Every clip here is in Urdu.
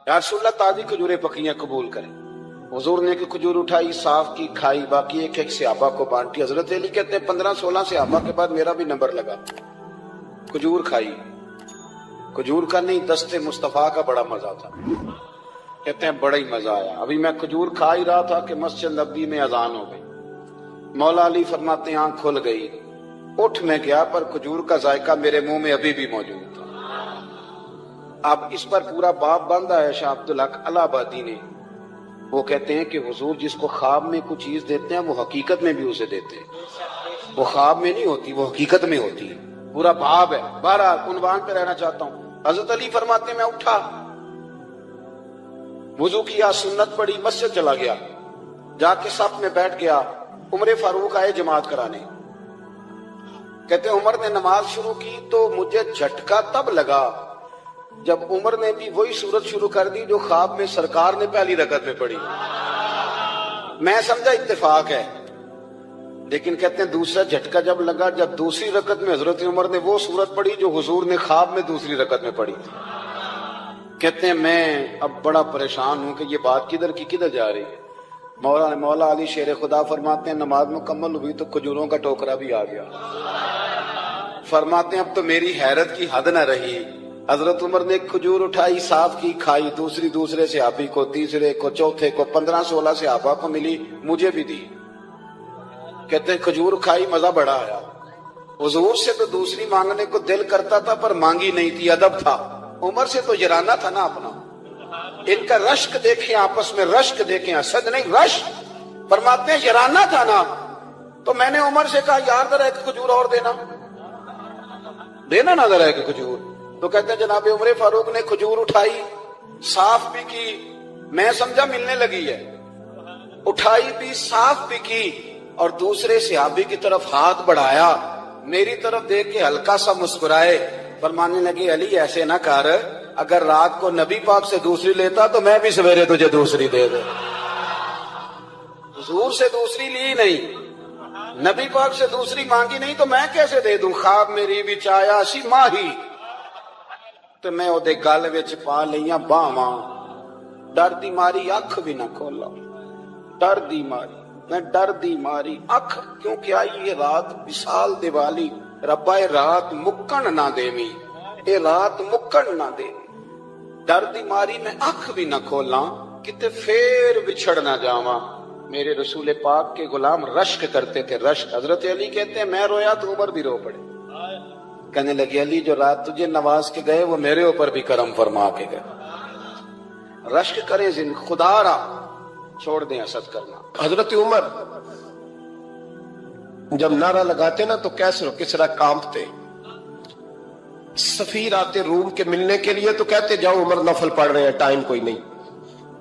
یا رسول اللہ تازی کھجوریں پکیاں قبول کریں. حضور نے ایک کھجور اٹھائی، صاف کی، کھائی، باقی ایک ایک صحابہ کو بانٹی. حضرت علی کہتے ہیں 15-16 صحابہ کے بعد میرا بھی نمبر لگا. کھجور کھائی. کھجور کا نہیں، دست مصطفیٰ کا بڑا مزہ تھا. کہتے ہیں بڑا ہی مزہ آیا. ابھی میں کھجور کھا ہی رہا تھا کہ مسجد نبوی میں اذان ہو گئی. مولا علی فرماتے ہیں آنکھ کھل گئی. اٹھ میں گیا پر کھجور کا ذائقہ میرے منہ میں ابھی بھی موجود تھا. اب اس پر پورا باب باندھا ہے شاہ عبدالحق الہ آبادی نے. وہ کہتے ہیں کہ حضور جس کو خواب میں کوئی چیز دیتے ہیں وہ حقیقت میں بھی اسے دیتے ہیں. وہ خواب میں نہیں ہوتی، وہ حقیقت میں ہوتی ہے. پورا باب ہے. بہرحال عنوان پہ رہنا چاہتا ہوں. حضرت علی فرماتے ہیں میں اٹھا، وضو کیا، سنت پڑھی، مسجد چلا گیا. جا کے صف میں بیٹھ گیا. عمر فاروق آئے جماعت کرانے. کہتے ہیں عمر نے نماز شروع کی تو مجھے جھٹکا تب لگا جب عمر نے بھی وہی سورت شروع کر دی جو خواب میں سرکار نے پہلی رکعت میں پڑھی. میں سمجھا اتفاق ہے، لیکن کہتے ہیں دوسرا جھٹکا جب لگا جب دوسری رکعت میں حضرت عمر نے وہ سورت پڑھی جو حضور نے خواب میں دوسری رکعت میں پڑھی تھی. کہتے ہیں میں اب بڑا پریشان ہوں کہ یہ بات کدھر کی کدھر جا رہی ہے. مولا علی شیر خدا فرماتے ہیں نماز مکمل ہوئی تو کھجوروں کا ٹوکرا بھی آ گیا. فرماتے ہیں اب تو میری حیرت کی حد نہ رہی. حضرت عمر نے ایک کھجور اٹھائی، صاف کی، کھائی، دوسرے صحابی کو، تیسرے کو، چوتھے کو، 15-16 صحابہ کو ملی، مجھے بھی دی. کہتے ہیں کھجور کھائی، مزہ بڑا آیا. حضور سے تو دوسری مانگنے کو دل کرتا تھا پر مانگی نہیں تھی، ادب تھا. عمر سے تو جرانا تھا نا اپنا. ان کا رشک دیکھیں، آپس میں رشک دیکھیں، حسد نہیں رشک. فرماتے ہیں جرانا تھا نا. تو میں نے عمر سے کہا یار ذرا ایک کھجور اور دینا نا ذرا ایک کھجور. تو کہتے ہیں جناب عمر فاروق نے کھجور اٹھائی، صاف بھی کی. میں سمجھا ملنے لگی ہے. اٹھائی بھی، صاف بھی کی، اور دوسرے صحابی کی طرف ہاتھ بڑھایا. میری طرف دیکھ کے ہلکا سا مسکرائے. فرمانے لگے علی ایسے نہ کر، اگر رات کو نبی پاک سے دوسری لیتا تو میں بھی سویرے تجھے دوسری دے دے. حضور سے دوسری لی نہیں، نبی پاک سے دوسری مانگی نہیں تو میں کیسے دے دوں. خواب میری وچ آیا سی ماہی تو میں او دے گل وچ پا لئیاں باواں. ڈر دی ماری اکھ بھی نہ کھولا. ڈر دی ماری، میں ڈر دی ماری اکھ کیونکہ آئی یہ رات وصال دیوالی. ربا اے رات مکن نہ دیویں، اے رات مکن نہ دیویں. ڈر دی ماری میں اکھ بھی نہ کھولاں کتے پھر بچھڑ نہ جاواں. میرے رسول پاک کے غلام رشک کرتے تھے، رشک. حضرت علی کہتے ہیں میں رویا تو عمر بھی رو پڑے. کہنے لگے علی جو رات تجھے نواز کے گئے وہ میرے اوپر بھی کرم فرما کے گئے. رشک کریں خدا را، چھوڑ دیں حسد کرنا. حضرت عمر جب نعرہ لگاتے نا تو کیسے کس طرح کانپتے. سفیر آتے روم کے ملنے کے لیے تو کہتے جاؤ عمر نفل پڑھ رہے ہیں، ٹائم کوئی نہیں.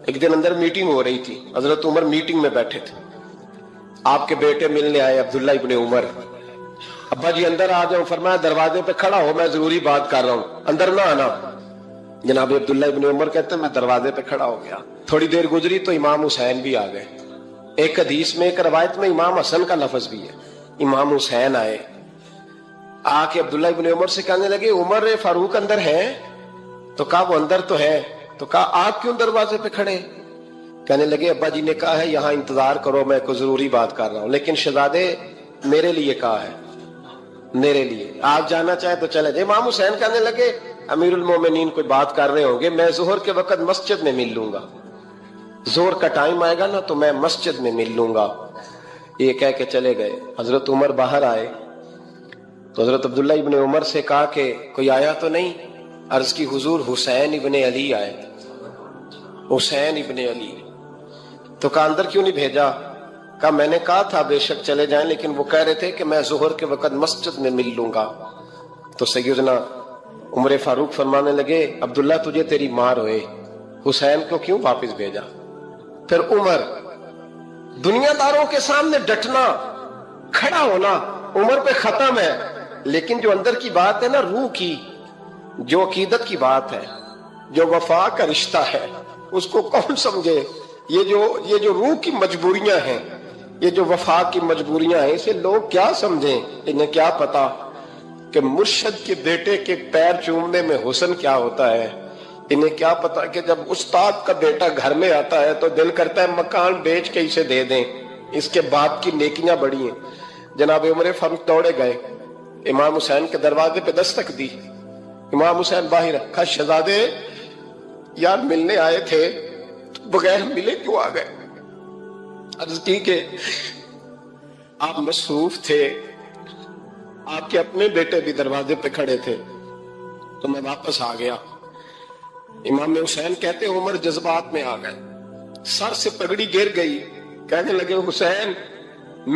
ایک دن اندر میٹنگ ہو رہی تھی، حضرت عمر میٹنگ میں بیٹھے تھے. آپ کے بیٹے ملنے آئے عبداللہ ابن عمر. ابا جی اندر آ جاؤ. فرمایا دروازے پہ کھڑا ہو، میں ضروری بات کر رہا ہوں، اندر نہ آنا. جناب عبداللہ ابن عمر کہتے ہیں میں دروازے پہ کھڑا ہو گیا. تھوڑی دیر گزری تو امام حسین بھی آ گئے. ایک حدیث میں، ایک روایت میں امام حسن کا لفظ بھی ہے. امام حسین آئے، آ کے عبداللہ ابن عمر سے کہنے لگے عمر فاروق اندر ہے؟ تو کہا وہ اندر تو ہے. تو کہا آپ کیوں دروازے پہ کھڑے؟ کہنے لگے ابا جی نے کہا ہے یہاں انتظار کرو، میں کوئی ضروری بات کر رہا ہوں. لیکن شہزادے میرے لیے کہا ہے، میرے لیے آپ جانا چاہیں تو چلے جائیں. امام حسین کہنے لگے امیر المومنین کوئی بات کر رہے ہوں گے، میں ظہر کے وقت مسجد میں مل لوں گا. ظہر کا ٹائم آئے گا نا تو میں مسجد میں مل لوں گا. یہ کہہ کے چلے گئے. حضرت عمر باہر آئے تو حضرت عبداللہ ابن عمر سے کہا کہ کوئی آیا تو نہیں؟ عرض کی حضور حسین ابن علی آئے. حسین ابن علی. تو کہا اندر کیوں نہیں بھیجا؟ کہا میں نے کہا تھا بے شک چلے جائیں، لیکن وہ کہہ رہے تھے کہ میں ظہر کے وقت مسجد میں مل لوں گا. تو سیدنا عمر فاروق فرمانے لگے عبداللہ تجھے تیری مار ہوئے، حسین کو کیوں واپس بھیجا؟ پھر عمر دنیا داروں کے سامنے ڈٹنا، کھڑا ہونا عمر پہ ختم ہے، لیکن جو اندر کی بات ہے نا، روح کی، جو عقیدت کی بات ہے، جو وفا کا رشتہ ہے، اس کو کون سمجھے؟ یہ جو روح کی مجبوریاں ہیں، یہ جو وفا کی مجبوریاں ہیں، اسے لوگ کیا سمجھیں؟ انہیں کیا پتا کہ مرشد کے بیٹے کے پیر چومنے میں حسن کیا ہوتا ہے، انہیں کیا پتا کہ جب استاد کا بیٹا گھر میں آتا ہے تو دل کرتا ہے مکان بیچ کے اسے دے دیں، اس کے باپ کی نیکیاں بڑی ہیں۔ جناب عمر فاروق دوڑے گئے، امام حسین کے دروازے پہ دستک دی۔ امام حسین باہر، کہا شہزادے یار ملنے آئے تھے، بغیر ملے کیوں آ گئے؟ عرض کی کہ آپ مصروف تھے، آپ کے اپنے بیٹے بھی دروازے پہ کھڑے تھے تو میں واپس آ گیا۔ امام حسین کہتے عمر جذبات میں آ گئے، سر سے پگڑی گر گئی، کہنے لگے حسین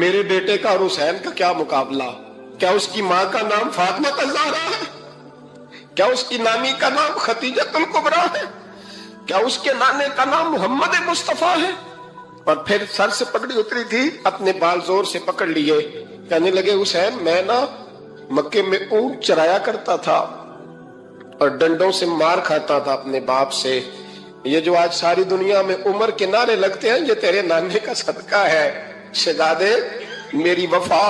میرے بیٹے کا اور حسین کا کیا مقابلہ؟ کیا اس کی ماں کا نام فاطمہ الزہرا ہے؟ کیا اس کی نانی کا نام خدیجہ الکبریٰ ہے؟ کیا اس کے نانے کا نام محمد مصطفیٰ ہے؟ اور پھر سر سے پگڑی اتری تھی، اپنے بال زور سے پکڑ لیے، کہنے لگے حسین میں نا مکے میں اونٹ چرایا کرتا تھا اور ڈنڈوں سے مار کھاتا تھا اپنے باپ سے، یہ جو آج ساری دنیا میں عمر کے نعرے لگتے ہیں یہ تیرے نانے کا صدقہ ہے۔ شہزادے میری وفا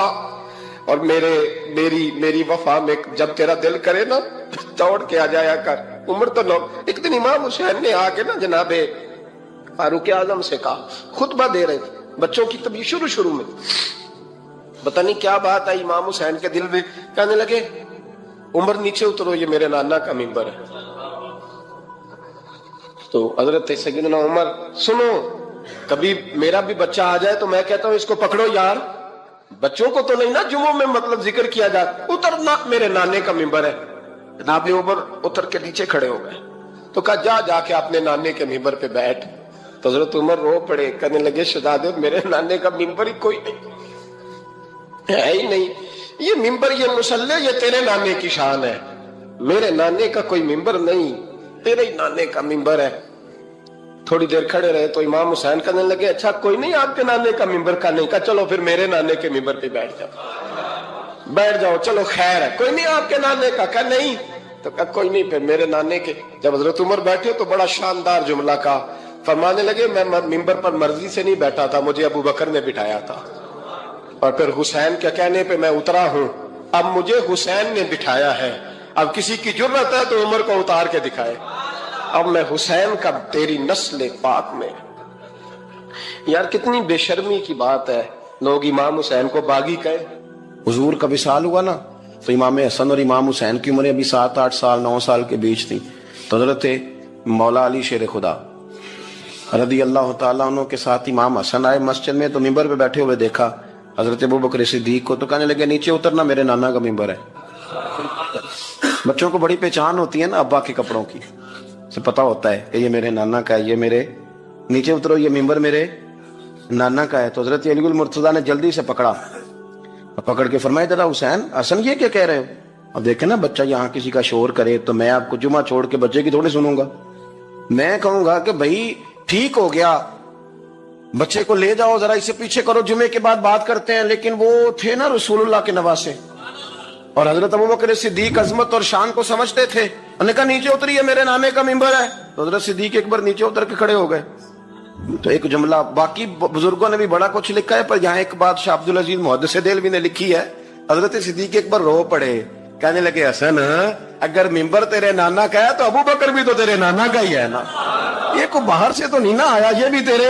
اور میری وفا میں جب تیرا دل کرے نا دوڑ کے آ جایا کر۔ عمر تو ایک دن امام حسین نے آ کے نا جناب فاروق اعظم سے کہا، خطبہ دے رہے تھے بچوں کی تبھی شروع میں، پتہ نہیں کیا بات آئی امام حسین کے دل میں، کہنے لگے عمر نیچے اترو، یہ میرے نانا کا منبر ہے۔ تو حضرت سیدنا عمر، سنو کبھی میرا بھی بچہ آ جائے تو میں کہتا ہوں اس کو پکڑو یار، بچوں کو تو نہیں نا جمعوں میں مطلب ذکر کیا جاتا، اترنا میرے نانے کا منبر ہے۔ جناب عمر اتر کے نیچے کھڑے ہو گئے تو کہا جا کے اپنے نانے کے منبر پہ بیٹھ۔ تو حضرت عمر رو پڑے، کہنے لگے شہزادے میرے نانے کا منبر ہی کوئی نہیں ہے ہی نہیں، یہ منبر یہ مصلی یہ تیرے نانے کی شان ہے، میرے نانے کا کوئی منبر نہیں، تیرے ہی نانے کا منبر ہے۔ تھوڑی دیر کھڑے رہے تو امام حسین کہنے لگے اچھا کوئی نہیں آپ کے نانے کا منبر کا نہیں، کہا چلو پھر میرے نانے کے منبر پہ بیٹھ جاؤ چلو خیر ہے، کوئی نہیں آپ کے نانے کا، کہا نہیں، تو کہا کوئی نہیں پھر میرے نانے کے۔ جب حضرت عمر بیٹھے تو بڑا شاندار جملہ کہا، فرمانے لگے میں منبر پر مرضی سے نہیں بیٹھا تھا، مجھے ابو بکر نے بٹھایا تھا، اور پھر حسین کے کہنے پہ میں اترا ہوں، اب مجھے حسین نے بٹھایا ہے، اب کسی کی جرت ہے تو عمر کو اتار کے دکھائے، اب میں حسین کا تیری نسل پاک میں۔ یار کتنی بے شرمی کی بات ہے، لوگ امام حسین کو باغی کہے۔ حضور کا وصال ہوا نا تو امام حسن اور امام حسین کی عمریں ابھی 7 8 سال 9 سال کے بیچ تھی، تو حضرت مولا علی شیر خدا رضی اللہ تعالیٰ عنہ کے ساتھ امام حسن آئے مسجد میں، تو منبر پہ بیٹھے ہوئے دیکھا حضرت ابوبکر صدیق کو، تو کہنے لگے نیچے اترنا میرے نانا کا منبر ہے۔ بچوں کو بڑی پہچان ہوتی ہے نا ابا کے کپڑوں کی، سے پتا ہوتا ہے کہ یہ میرے نانا کا ہے، یہ میرے نیچے اترو یہ منبر میرے نانا کا ہے۔ تو حضرت علی المرتضیٰ نے جلدی سے پکڑا، پکڑ کے فرمایا ذرا حسین حسن یہ کیا کہہ رہے ہو؟ اب دیکھیں نا بچہ یہاں کسی کا شور کرے تو میں آپ کو جمعہ چھوڑ کے بچے کی تھوڑی سنوں گا، میں کہوں گا کہ بھائی ٹھیک ہو گیا بچے کو لے جاؤ ذرا اسے پیچھے کرو جمعے کے بعد بات کرتے ہیں، لیکن وہ تھے نا رسول اللہ کے نواسے، اور حضرت ابوبکر صدیق عظمت اور شان کو سمجھتے تھے، انہوں نے کہا نیچے اتریے میرے نانے کا منبر ہے، تو حضرت صدیق اکبر نیچے اتر کے کھڑے ہو گئے۔ تو ایک جملہ، باقی بزرگوں نے بھی بڑا کچھ لکھا ہے، پر یہاں ایک بات شاہ عبد العزیز محدث دہلوی نے لکھی ہے، حضرت صدیق اکبر رو پڑے، کہنے لگے حسن اگر منبر تیرے نانا کا ہے تو ابوبکر بھی تو تیرے نانا کا ہی ہے نا، یہ کو باہر سے تو نہیں نا آیا، یہ بھی تیرے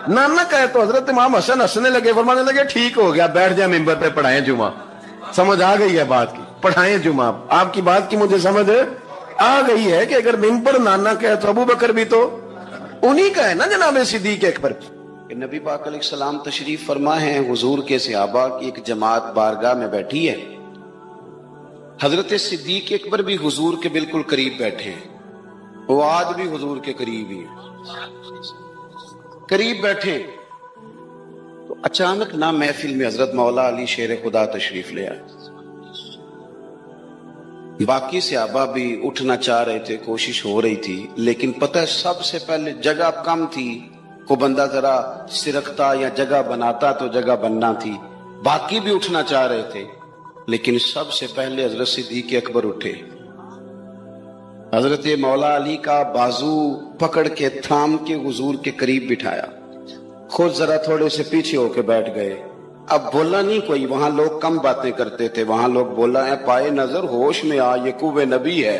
نانا کا ہے۔ تو حضرت امام حسن ہنسنے لگے، فرمانے لگے ٹھیک ہو گیا بیٹھ جائے منبر پہ پڑھائیں جمعہ، سمجھ آ گئی ہے بات کی، پڑھائیں جمعہ، آپ کی بات کی مجھے سمجھ آ گئی ہے کہ اگر منبر نانا کا ہے تو ابوبکر بھی تو انہی کا ہے نا جناب صدیق اکبر۔ نبی پاک علیہ السلام تشریف فرما ہے، حضور کے صحابہ کی ایک جماعت بارگاہ میں بیٹھی ہے، حضرت صدیق اکبر بھی حضور کے بالکل قریب بیٹھے ہیں، وہ آج بھی حضور کے قریب ہی قریب بیٹھے، تو اچانک نہ محفل میں حضرت مولا علی شیر خدا تشریف لے آئے، باقی صحابہ بھی اٹھنا چاہ رہے تھے، کوشش ہو رہی تھی، لیکن پتہ ہے سب سے پہلے جگہ کم تھی، کو بندہ ذرا سرکتا یا جگہ بناتا تو جگہ بننا تھی، باقی بھی اٹھنا چاہ رہے تھے، لیکن سب سے پہلے حضرت صدیق اکبر اٹھے، حضرت مولا علی کا بازو پکڑ کے تھام کے حضور کے قریب بٹھایا، خود ذرا تھوڑے سے پیچھے ہو کے بیٹھ گئے، اب بولا نہیں کوئی، وہاں لوگ کم باتیں کرتے تھے، وہاں لوگ بولا ہے پائے نظر ہوش میں آ یہ کوہ نبی ہے،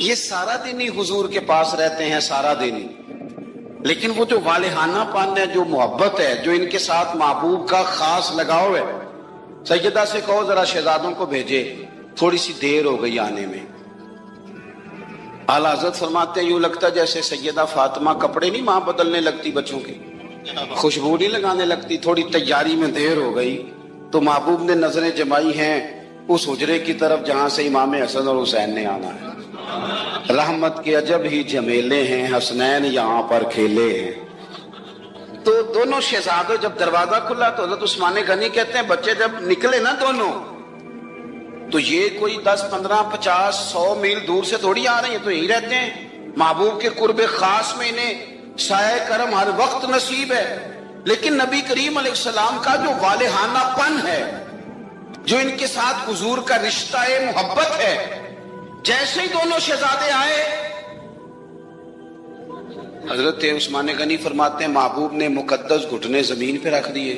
یہ سارا دن ہی حضور کے پاس رہتے ہیں، سارا دن، لیکن وہ جو والہانہ پن ہے، جو محبت ہے، جو ان کے ساتھ محبوب کا خاص لگاؤ ہے. سیدہ سے کہو ذرا شہزادوں کو بھیجے، تھوڑی سی دیر ہو گئی آنے میں. اعلیٰ حضرت فرماتے ہیں یوں لگتا جیسے سیدہ فاطمہ کپڑے نہیں ماں بدلنے لگتی بچوں کے، خوشبو نہیں لگانے لگتی، تھوڑی تیاری میں دیر ہو گئی تو محبوب نے نظریں جمائی ہیں اس حجرے کی طرف جہاں سے امام حسن اور حسین نے آنا ہے. رحمت کے عجب ہی جمیلے ہیں، حسنین یہاں پر کھیلے ہیں. تو دونوں شہزادوں جب دروازہ کھلا تو حضرت عثمان غنی کہتے ہیں بچے جب نکلے نا دونوں، تو یہ کوئی 10 15 50 100 میل دور سے تھوڑی آ رہے ہیں، تو یہی رہتے ہیں. محبوب کے قرب خاص میں انہیں سایہ کرم ہر وقت نصیب ہے. لیکن نبی کریم علیہ السلام کا جو والہانہ پن ہے، جو ان کے ساتھ حضور کا رشتہ محبت ہے، جیسے ہی دونوں شہزادے آئے، حضرت عثمان غنی فرماتے ہیں محبوب نے مقدس گھٹنے زمین پہ رکھ دیے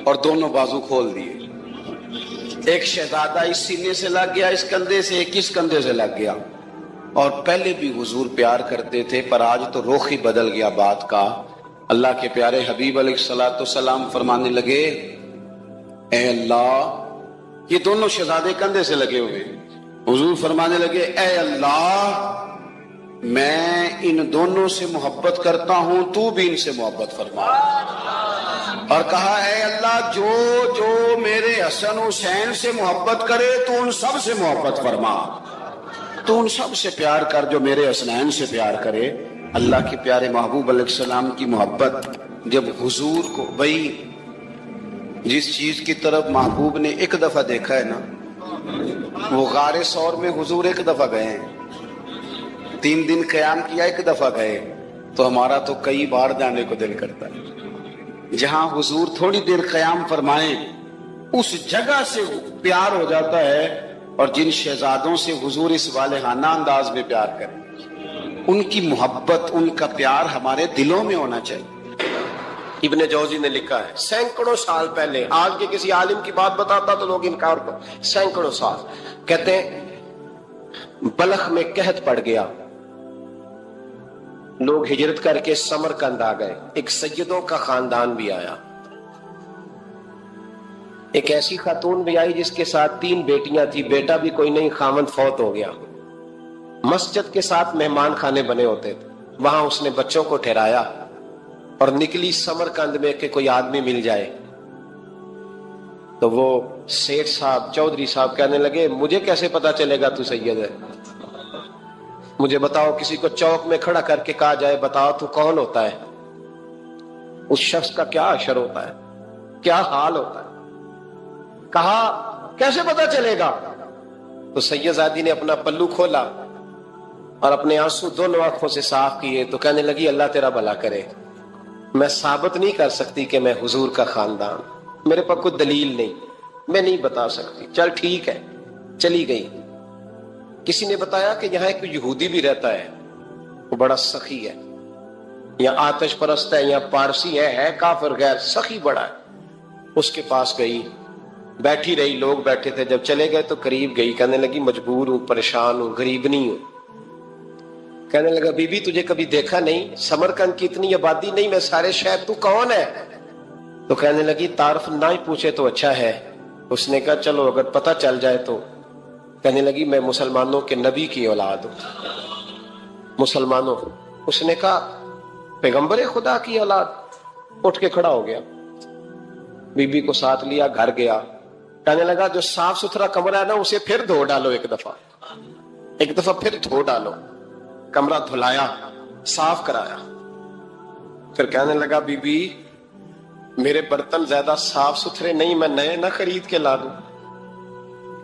اور دونوں بازو کھول دیے. ایک شہزادہ اس سینے سے لگ گیا اس کندھے سے، ایک اس کندھے سے لگ گیا. اور پہلے بھی حضور پیار کرتے تھے، پر آج تو رخ ہی بدل گیا بات کا. اللہ کے پیارے حبیب علیہ الصلوۃ والسلام فرمانے لگے اے اللہ، یہ دونوں شہزادے کندھے سے لگے ہوئے، حضور فرمانے لگے اے اللہ، میں ان دونوں سے محبت کرتا ہوں، تو بھی ان سے محبت فرما. اور کہا اے اللہ، جو جو میرے حسن حسین سے محبت کرے تو ان سب سے محبت فرما، تو ان سب سے پیار کر جو میرے حسنین سے پیار کرے. اللہ کے پیارے محبوب علیہ السلام کی محبت جب حضور کو، بھئی جس چیز کی طرف محبوب نے ایک دفعہ دیکھا ہے نا، وہ غار ثور میں حضور ایک دفعہ گئے ہیں، 3 دن قیام کیا ایک دفعہ گئے، تو ہمارا تو کئی بار جانے کو دل کرتا ہے. جہاں حضور تھوڑی دیر قیام فرمائیں اس جگہ سے پیار ہو جاتا ہے. اور جن شہزادوں سے حضور اس والہانہ انداز میں پیار کریں، ان کی محبت، ان کا پیار ہمارے دلوں میں ہونا چاہیے. ابن جوزی نے لکھا ہے سینکڑوں سال پہلے، آج کے کسی عالم کی بات بتاتا تو لوگ انکار کرتے، سینکڑوں سال. کہتے ہیں بلخ میں قحط پڑ گیا، لوگ ہجرت کر کے سمرقند آ گئے. ایک سیدوں کا خاندان بھی آیا، ایک ایسی خاتون بھی آئی جس کے ساتھ 3 بیٹیاں تھی، بیٹا بھی کوئی نہیں، خامند فوت ہو گیا. مسجد کے ساتھ مہمان خانے بنے ہوتے تھے، وہاں اس نے بچوں کو ٹھہرایا اور نکلی سمرقند میں کہ کوئی آدمی مل جائے. تو وہ سیٹھ صاحب، چودھری صاحب کہنے لگے مجھے کیسے پتا چلے گا تو سید ہے؟ مجھے بتاؤ، کسی کو چوک میں کھڑا کر کے کہا جائے بتاؤ تو کون ہوتا ہے، اس شخص کا کیا اشر ہوتا ہے، کیا حال ہوتا ہے؟ کہا کیسے پتا چلے گا؟ تو سید زادی نے اپنا پلو کھولا اور اپنے آنسو دونوں آنکھوں سے صاف کیے تو کہنے لگی اللہ تیرا بھلا کرے، میں ثابت نہیں کر سکتی کہ میں حضور کا خاندان، میرے پاس کوئی دلیل نہیں، میں نہیں بتا سکتی. چل ٹھیک ہے، چلی گئی. کسی نے بتایا کہ یہاں ایک یہودی بھی رہتا ہے، وہ بڑا سخی ہے، یا آتش پرست ہے، یا پارسی ہے کافر غیر، سخی بڑا ہے. اس کے پاس گئی، بیٹھی رہی، لوگ بیٹھے تھے، جب چلے گئے تو قریب گئی، کہنے لگی مجبور ہوں، پریشان ہوں، غریب نہیں ہوں. کہنے لگا بی بی تجھے کبھی دیکھا نہیں، سمرقند کی اتنی آبادی نہیں، میں سارے شہر، تو کون ہے؟ تو کہنے لگی تعارف نہ ہی پوچھے تو اچھا ہے. اس نے کہا چلو اگر پتہ چل جائے تو. کہنے لگی میں مسلمانوں کے نبی کی اولاد ہوں. مسلمانوں؟ اس نے کہا پیغمبر خدا کی اولاد. اٹھ کے کھڑا ہو گیا، بی بی کو ساتھ لیا، گھر گیا. کہنے لگا جو صاف ستھرا کمرہ ہے نا اسے پھر دھو ڈالو، ایک دفعہ پھر دھو ڈالو. کمرہ دھلایا، صاف کرایا. پھر کہنے لگا بی بی میرے برتن زیادہ صاف ستھرے نہیں، میں نئے نہ خرید کے لا دوں.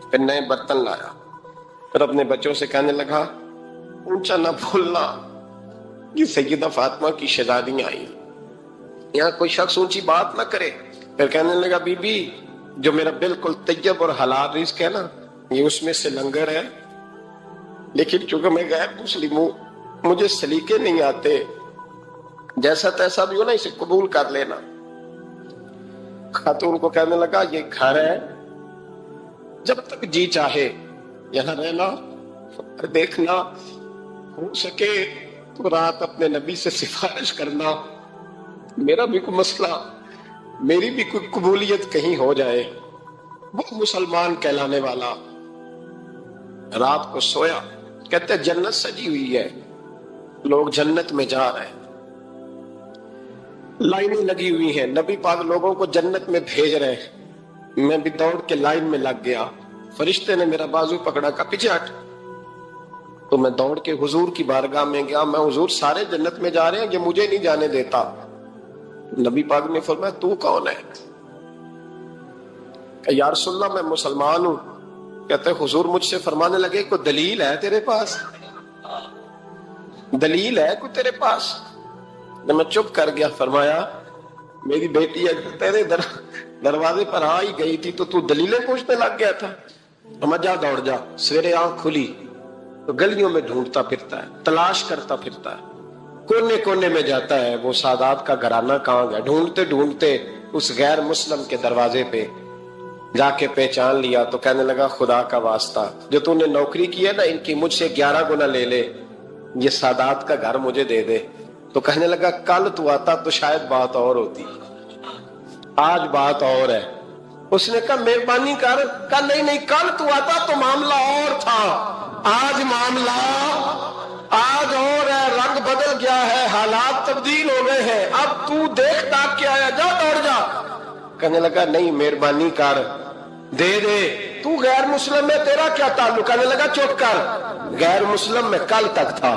پھر نئے برتن لایا. پھر اپنے بچوں سے کہنے لگا اونچا نہ بھولنا، یہ سیدہ فاطمہ کی شہزادیاں آئی، یہاں کوئی شخص اونچی بات نہ کرے. پھر کہنے لگا بی بی جو میرا بالکل طیب اور حلال رزق ہے نا، یہ اس میں سے لنگر ہے، لیکن چونکہ میں غیر مسلم ہوں، مجھے سلیقے نہیں آتے، جیسا تیسا بھی ہو نا اسے قبول کر لینا. خاتون کو کہنے لگا یہ گھر ہے، جب تک جی چاہے یہاں رہنا، دیکھنا ہو سکے تو رات اپنے نبی سے سفارش کرنا، میرا بھی کوئی مسئلہ، میری بھی کوئی قبولیت کہیں ہو جائے۔ وہ مسلمان کہلانے والا رات کو سویا، کہتے جنت سجی ہوئی ہے، لوگ جنت میں جا رہے ہیں، لائنیں لگی ہوئی ہیں، نبی پاک لوگوں کو جنت میں بھیج رہے ہیں، میں بھی دوڑ کے لائن میں لگ گیا، فرشتے نے میرا بازو پکڑا، کہا پیچھے ہٹ، تو میں دوڑ کے حضور کی بارگاہ میں گیا، میں حضور سارے جنت میں جا رہے ہیں، یہ مجھے نہیں جانے دیتا۔ نبی پاک نے فرمایا تو کون ہے؟ کہ یا رسول اللہ میں مسلمان ہوں۔ کہتے حضور مجھ سے فرمانے لگے کوئی دلیل ہے تیرے پاس؟ دلیل ہے کوئی تیرے پاس؟ میں چپ کر گیا، فرمایا میری بیٹی اگر تیرے دروازے پر آ ہی گئی تھی تو دلیلیں پوچھنے لگ گیا تھا؟ میں جا دوڑ جا، سویرے آنکھ کھلی تو گلیوں میں ڈھونڈتا پھرتا ہے، تلاش کرتا پھرتا ہے، کونے کونے میں جاتا ہے وہ سادات کا گھرانہ کہاں گیا، ڈھونڈتے ڈھونڈتے اس غیر مسلم کے دروازے پہ جا کے پہچان لیا تو کہنے لگا خدا کا واسطہ جو تو نے نوکری کی ہے نا ان کی مجھ سے 11 گنا لے لے، یہ سادات کا گھر مجھے دے دے۔ تو کہنے لگا کل تو آتا تو شاید بات اور ہوتی، آج بات اور ہے۔ اس نے کہا مہربانی کر، کہا نہیں کل تو آتا تو معاملہ اور تھا، آج معاملہ آج اور ہے، رنگ بدل گیا ہے، حالات تبدیل ہو گئے ہیں، اب تو دیکھ تاک کے آیا، جا دوڑ جا۔ کہنے لگا نہیں مہربانی کر دے دے، تو غیر مسلم میں تیرا کیا تعلق؟ کہنے لگا چپ کر، غیر مسلم میں کل تک تھا،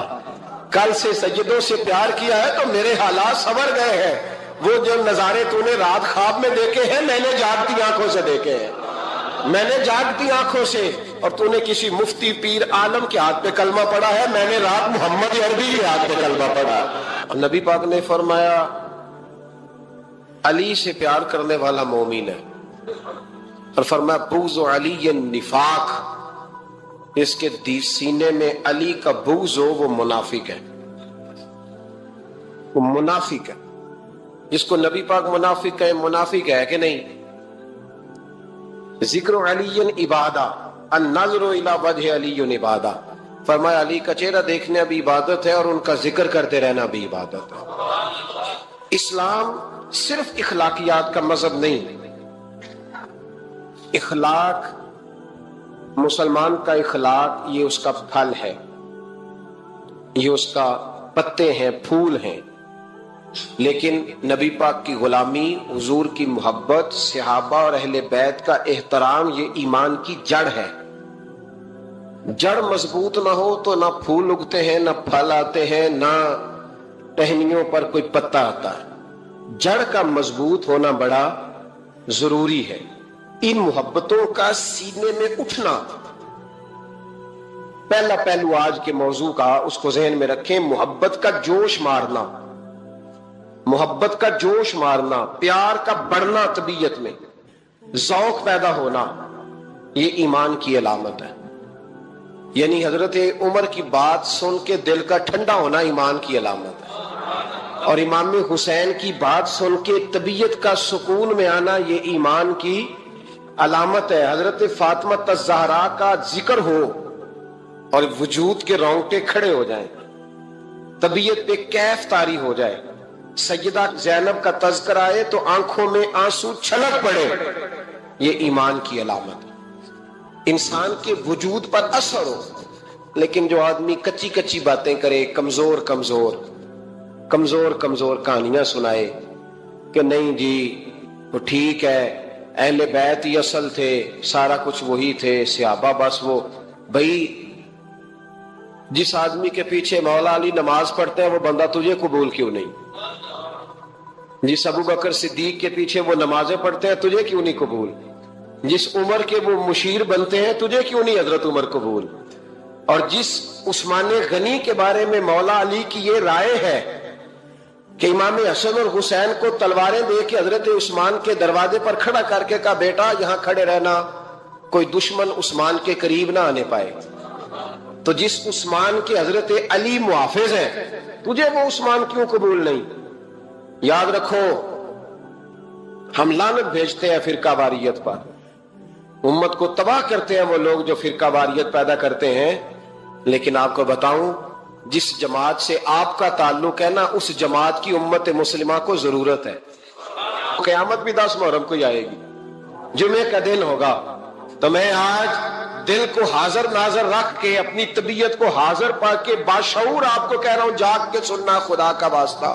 کل سے سجدوں سے پیار کیا ہے تو میرے حالات سنور گئے ہیں، وہ جو نظارے تو نے رات خواب میں دیکھے ہیں میں نے جاگتی آنکھوں سے دیکھے ہیں، میں نے جاگتی آنکھوں سے، اور تو نے کسی مفتی پیر عالم کے ہاتھ پہ کلمہ پڑھا ہے، میں نے رات محمد عربی کے ہاتھ پہ کلمہ پڑھا۔ اور نبی پاک نے فرمایا علی سے پیار کرنے والا مومن ہے، اور فرمایا بغض علی نفاق، اس کے سینے میں علی کا بغض ہو وہ منافق ہے، وہ منافق ہے۔ جس کو نبی پاک منافق ہے، منافق ہے کہ نہیں؟ ذکر علی عبادہ، النظر الی وجہ علی عبادہ، فرمایا علی کا چہرہ دیکھنا بھی عبادت ہے اور ان کا ذکر کرتے رہنا بھی عبادت ہے۔ اسلام صرف اخلاقیات کا مذہب نہیں، اخلاق، مسلمان کا اخلاق یہ اس کا پھل ہے، یہ اس کا پتے ہیں، پھول ہیں، لیکن نبی پاک کی غلامی، حضور کی محبت، صحابہ اور اہل بیت کا احترام یہ ایمان کی جڑ ہے۔ جڑ مضبوط نہ ہو تو نہ پھول اگتے ہیں، نہ پھل آتے ہیں، نہ ٹہنیوں پر کوئی پتا آتا ہے۔ جڑ کا مضبوط ہونا بڑا ضروری ہے۔ ان محبتوں کا سینے میں اٹھنا، پہلا پہلو آج کے موضوع کا اس کو ذہن میں رکھیں، محبت کا جوش مارنا، محبت کا جوش مارنا، پیار کا بڑھنا، طبیعت میں ذوق پیدا ہونا، یہ ایمان کی علامت ہے۔ یعنی حضرت عمر کی بات سن کے دل کا ٹھنڈا ہونا ایمان کی علامت ہے، اور امام حسین کی بات سن کے طبیعت کا سکون میں آنا یہ ایمان کی علامت ہے۔ حضرت فاطمہ الزہرا کا ذکر ہو اور وجود کے رونگٹے کھڑے ہو جائیں، طبیعت پہ کیف طاری ہو جائے، سیدہ زینب کا تذکر آئے تو آنکھوں میں آنسو چھلک پڑے، یہ ایمان کی علامت ہے۔ انسان کے وجود پر اثر ہو، لیکن جو آدمی کچی کچی باتیں کرے، کمزور کہانیاں سنائے کہ نہیں جی وہ ٹھیک ہے، اہل بیت ہی اصل تھے، سارا کچھ وہی تھے، صحابہ بس وہ، بھائی جس آدمی کے پیچھے مولا علی نماز پڑھتے ہیں وہ بندہ تجھے قبول کیوں نہیں؟ جس ابو بکر صدیق کے پیچھے وہ نمازیں پڑھتے ہیں تجھے کیوں نہیں قبول؟ جس عمر کے وہ مشیر بنتے ہیں تجھے کیوں نہیں حضرت عمر قبول؟ اور جس عثمان غنی کے بارے میں مولا علی کی یہ رائے ہے کہ امام حسن اور حسین کو تلواریں دے کے حضرت عثمان کے دروازے پر کھڑا کر کے کہا بیٹا یہاں کھڑے رہنا، کوئی دشمن عثمان کے قریب نہ آنے پائے، تو جس عثمان کے حضرت علی محافظ ہیں تجھے وہ عثمان کیوں قبول نہیں؟ یاد رکھو ہم لعنت بھیجتے ہیں فرقہ واریت پر، امت کو تباہ کرتے ہیں وہ لوگ جو فرقہ واریت پیدا کرتے ہیں، لیکن آپ کو بتاؤں جس جماعت سے آپ کا تعلق ہے نا، اس جماعت کی امت مسلمہ کو ضرورت ہے. قیامت بھی 10 محرم کو ہی آئے گی، جمعے کا دن ہوگا. تو میں آج دل کو حاضر ناظر رکھ کے، اپنی طبیعت کو حاضر پا کے باشعور آپ کو کہہ رہا ہوں، جاگ کے سننا خدا کا واسطہ.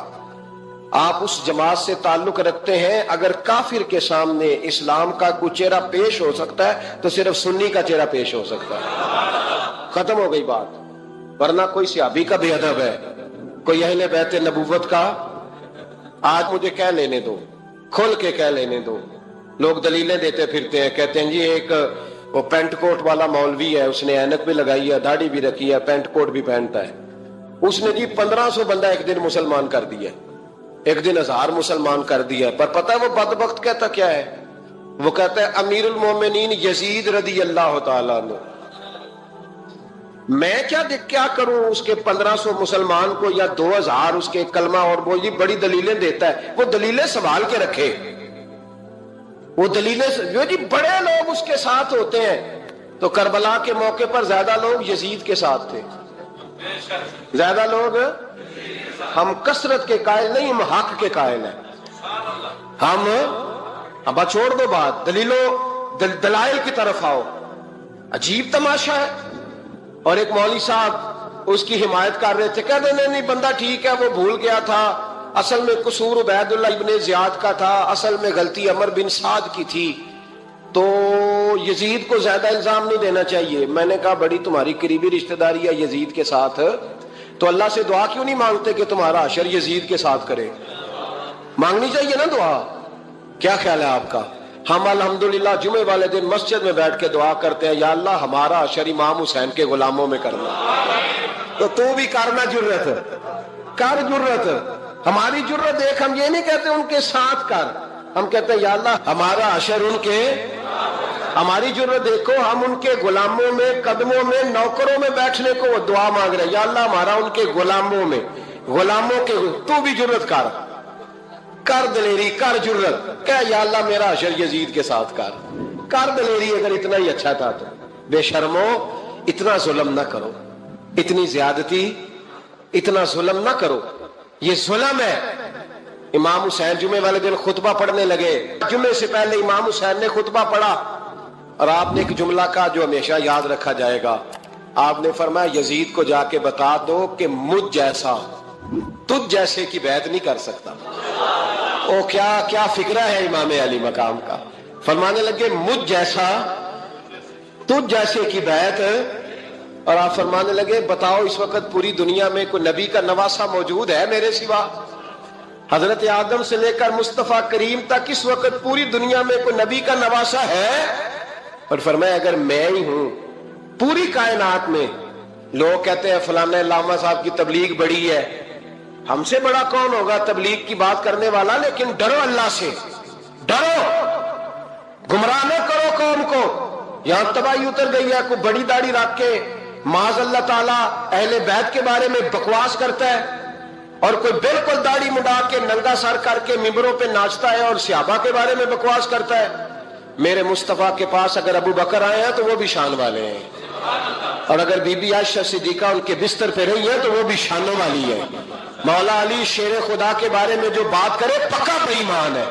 آپ اس جماعت سے تعلق رکھتے ہیں، اگر کافر کے سامنے اسلام کا کوئی چہرہ پیش ہو سکتا ہے تو صرف سنی کا چہرہ پیش ہو سکتا ہے. ختم ہو گئی بات. ورنہ کوئی صحابی کا بے ادب ہے، کوئی اہل بیت نبوت کا. آج مجھے کہہ لینے دو، کھول کے کہہ لینے دو. لوگ دلیلیں دیتے پھرتے ہیں، کہتے ہیں جی ایک وہ پینٹ کوٹ والا مولوی ہے، اس نے اینک بھی لگائی ہے، داڑھی بھی رکھی ہے، پینٹ کوٹ بھی پہنتا ہے. اس نے جی 1500 بندہ ایک دن مسلمان کر دیا، ایک دن 1000 مسلمان کر دیا. پر پتہ ہے وہ بدبخت کہتا کیا ہے؟ وہ کہتا ہے امیر المومنین یزید رضی اللہ تعالیٰ عنہ. میں کیا کروں اس کے 1500 مسلمان کو یا 2000 اس کے کلمہ، اور وہ یہ بڑی دلیلیں دیتا ہے. وہ دلیلیں سنبھال کے رکھے، وہ دلیلیں جو جی بڑے لوگ اس کے ساتھ ہوتے ہیں. تو کربلا کے موقع پر زیادہ لوگ یزید کے ساتھ تھے، زیادہ لوگ. ہم کثرت کے قائل نہیں، ہم حق کے قائل ہیں. ہم اب چھوڑ دو بات، دلائل کی طرف آؤ. عجیب تماشا ہے. اور ایک مولوی صاحب اس کی حمایت کر رہے تھے، کہتے نہیں بندہ ٹھیک ہے، وہ بھول گیا تھا، اصل میں قصور عبید اللہ ابن زیاد کا تھا، اصل میں غلطی عمر بن سعد کی تھی، تو یزید کو زیادہ الزام نہیں دینا چاہیے. میں نے کہا بڑی تمہاری قریبی رشتہ داری ہے یزید کے ساتھ، تو اللہ سے دعا کیوں نہیں مانگتے کہ تمہارا حشر یزید کے ساتھ کرے؟ مانگنی چاہیے نا دعا. کیا خیال ہے آپ کا؟ ہم الحمدللہ جمعے والے دن مسجد میں بیٹھ کے دعا کرتے ہیں، یا اللہ ہمارا حشر امام حسین کے غلاموں میں کرنا. تو بھی کرنا، جرت کر، جرت. ہماری جرت دیکھ، ہم یہ نہیں کہتے ان کے ساتھ کر، ہم کہتے ہیں یا اللہ ہمارا حشر ان کے. ہماری جرت دیکھو، ہم ان کے غلاموں میں، قدموں میں، نوکروں میں بیٹھنے کو وہ دعا مانگ رہے ہیں، یا اللہ ہمارا ان کے غلاموں میں، غلاموں کے. تو بھی جرت کر دلیری، کر جرت، کہ یا اللہ میرا حشر یزید کے ساتھ کر دلیری. اگر اتنا ہی اچھا تھا تو بے شرمو اتنا ظلم نہ کرو، اتنی زیادتی، اتنا ظلم نہ کرو. یہ ظلم ہے. امام حسین جمعے والے دن خطبہ پڑھنے لگے، جمعے سے پہلے امام حسین نے خطبہ پڑھا، اور آپ نے ایک جملہ کہا جو ہمیشہ یاد رکھا جائے گا. آپ نے فرمایا یزید کو جا کے بتا دو کہ مجھ جیسا تجھ جیسے کی بیعت نہیں کر سکتا. او کیا فکرہ ہے امام علی مقام کا. فرمانے لگے مجھ جیسا تجھ جیسے کی بیعت. اور آپ فرمانے لگے بتاؤ اس وقت پوری دنیا میں کوئی نبی کا نواسا موجود ہے میرے سوا؟ حضرت آدم سے لے کر مصطفیٰ کریم تک اس وقت پوری دنیا میں کوئی نبی کا نواسا ہے؟ اور فرمایا اگر میں ہی ہوں پوری کائنات میں. لوگ کہتے ہیں فلانا علامہ صاحب کی تبلیغ بڑی ہے، ہم سے بڑا کون ہوگا تبلیغ کی بات کرنے والا؟ لیکن ڈرو اللہ سے، ڈرو، گمراہ نہ کرو قوم کو. یہاں تباہی اتر گئی ہے. کوئی بڑی داڑھی رکھ کے معاذ اللہ تعالیٰ اہل بیت کے بارے میں بکواس کرتا ہے، اور کوئی بالکل داڑھی مڈا کے ننگا سر کر کے ممبروں پہ ناچتا ہے اور صحابہ کے بارے میں بکواس کرتا ہے. میرے مصطفیٰ کے پاس اگر ابو بکر آئے ہیں تو وہ بھی شان والے ہیں، اور اگر بی بی عائشہ صدیقہ ان کے بستر پہ رہی ہے تو وہ بھی شانوں والی ہے. مولا علی شیر خدا کے بارے میں جو بات کرے پکا بے ایمان ہے.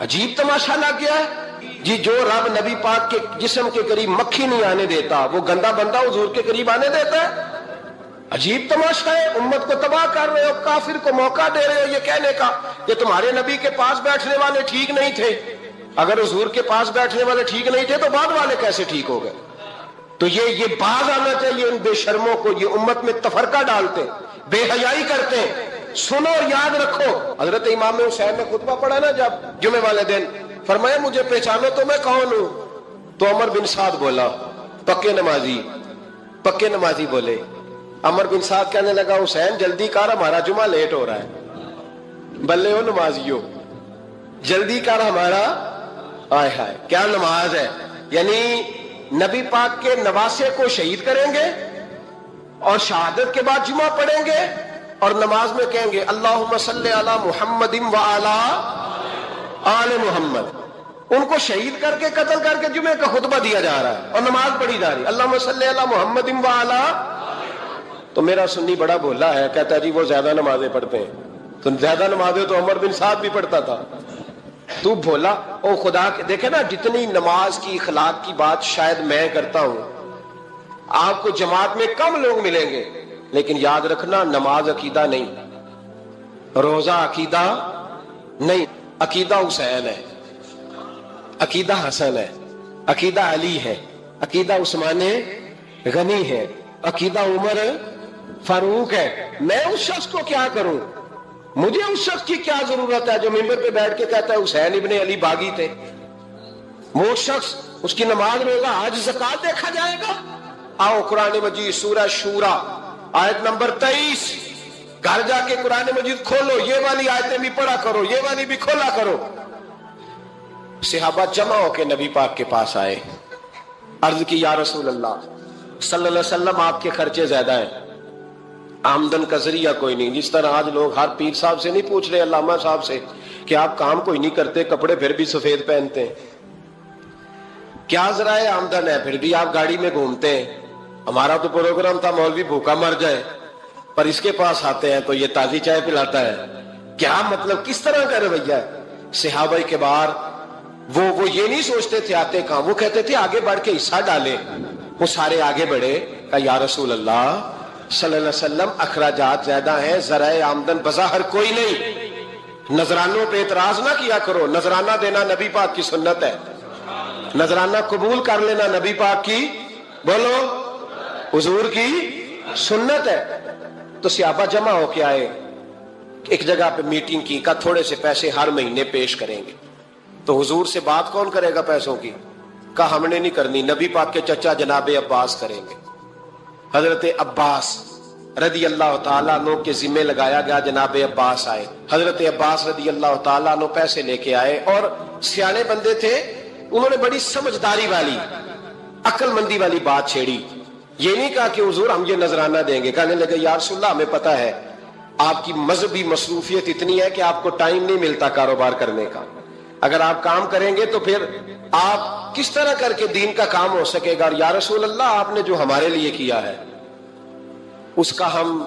عجیب تماشا لگ گیا ہے جی. جو رب نبی پاک کے جسم کے قریب مکھی نہیں آنے دیتا، وہ گندا بندہ حضور کے قریب آنے دیتا ہے؟ عجیب تماشا ہے. امت کو تباہ کر رہے ہو، کافر کو موقع دے رہے ہو یہ کہنے کا کہ تمہارے نبی کے پاس بیٹھنے والے ٹھیک نہیں تھے. اگر حضور کے پاس بیٹھنے والے ٹھیک نہیں تھے تو بعد والے کیسے ٹھیک ہو گئے؟ تو یہ باز آنا چاہیے ان بے شرموں کو. یہ امت میں تفرقہ ڈالتے، بے حیائی کرتے. سنو اور یاد رکھو، حضرت امام حسین نے خطبہ پڑھا نا جب جمعے والے دن، فرمایا مجھے پہچانو تو میں کون ہوں؟ تو عمر بن سعد بولا، پکے نمازی بولے. عمر بن سعد کہنے لگا حسین جلدی کر، ہمارا جمعہ لیٹ ہو رہا ہے. بلے ہو نمازیو، جلدی کر ہمارا. آئے ہائے کیا نماز ہے. یعنی نبی پاک کے نواسے کو شہید کریں گے اور شہادت کے بعد جمعہ پڑھیں گے اور نماز میں کہیں گے اللہم صلی علی محمد و علی آل محمد. ان کو شہید کر کے قتل کر کے جمعے کا خطبہ دیا جا رہا ہے اور نماز پڑھی جا رہی ہے اللہم صلی علی محمد و علی. تو میرا سنی بڑا بولا ہے، کہتا ہے جی وہ زیادہ نمازیں پڑھتے ہیں۔ تو زیادہ نمازیں تو عمر بن سعد بھی پڑھتا تھا، تو بھولا۔ او خدا کے دیکھے نا، جتنی نماز کی اخلاق کی بات شاید میں کرتا ہوں، آپ کو جماعت میں کم لوگ ملیں گے، لیکن یاد رکھنا نماز عقیدہ نہیں، روزہ عقیدہ نہیں، عقیدہ حسین ہے، عقیدہ حسن ہے، عقیدہ علی ہے، عقیدہ عثمان غنی ہے، عقیدہ عمر فاروق ہے۔ میں اس شخص کو کیا کروں؟ مجھے اس شخص کی کیا ضرورت ہے جو ممبر پہ بیٹھ کے کہتا ہے حسین ابن علی باغی تھے؟ وہ شخص، اس کی نماز روزہ حج زکات دیکھا جائے گا؟ آؤ قرآن مجید سورہ شورا آیت نمبر 23، گھر جا کے قرآن مجید کھولو، یہ والی آیتیں بھی پڑھا کرو، یہ والی بھی کھولا کرو۔ صحابہ جمع ہو کے نبی پاک کے پاس آئے، عرض کی یا رسول اللہ صلی اللہ علیہ وسلم، آپ کے خرچے زیادہ ہیں، آمدن کا ذریعہ کوئی نہیں۔ جس طرح آج لوگ ہر پیر صاحب سے نہیں پوچھ رہے، علامہ صاحب سے، کہ آپ کام کوئی نہیں کرتے، کپڑے پھر بھی سفید پہنتے ہیں، کیا ذرائع آمدن ہے؟ پھر بھی آپ گاڑی میں گھومتے ہیں۔ ہمارا تو پروگرام تھا مولوی بھوکا مر جائے، پر اس کے پاس آتے ہیں تو یہ تازی چائے پلاتا ہے۔ کیا مطلب، کس طرح کا رویہ ہے؟ صحابہ کے بار وہ یہ نہیں سوچتے تھے آتے کہاں، وہ کہتے تھے آگے بڑھ کے حصہ ڈالیں۔ وہ سارے آگے بڑھے، کہا یا رسول اللہ صلی اللہ علیہ وسلم، اخراجات زیادہ ہیں، ذرائع آمدن بظاہر کوئی نہیں، نذرانوں پہ اعتراض نہ کیا کرو، نذرانہ دینا نبی پاک کی سنت ہے، نذرانہ قبول کر لینا نبی پاک کی، بولو، حضور کی سنت ہے۔ تو صحابہ جمع ہو کے آئے، ایک جگہ پہ میٹنگ کی، کہا تھوڑے سے پیسے ہر مہینے پیش کریں گے۔ تو حضور سے بات کون کرے گا پیسوں کی؟ کہا ہم نے نہیں کرنی، نبی پاک کے چچا جناب عباس کریں گے۔ حضرت عباس رضی اللہ تعالیٰ عنہ کے ذمہ لگایا گیا، جناب عباس آئے، حضرت عباس رضی اللہ تعالیٰ عنہ پیسے لے کے آئے، اور سیانے بندے تھے، انہوں نے بڑی سمجھداری والی، عقل مندی والی بات چھیڑی۔ یہ نہیں کہا کہ حضور ہم یہ نذرانہ دیں گے، کہنے لگے یا رسول اللہ ہمیں پتہ ہے آپ کی مذہبی مصروفیت اتنی ہے کہ آپ کو ٹائم نہیں ملتا کاروبار کرنے کا، اگر آپ کام کریں گے تو پھر آپ کس طرح کر کے دین کا کام ہو سکے گا، اور یا رسول اللہ آپ نے جو ہمارے لیے کیا ہے اس کا ہم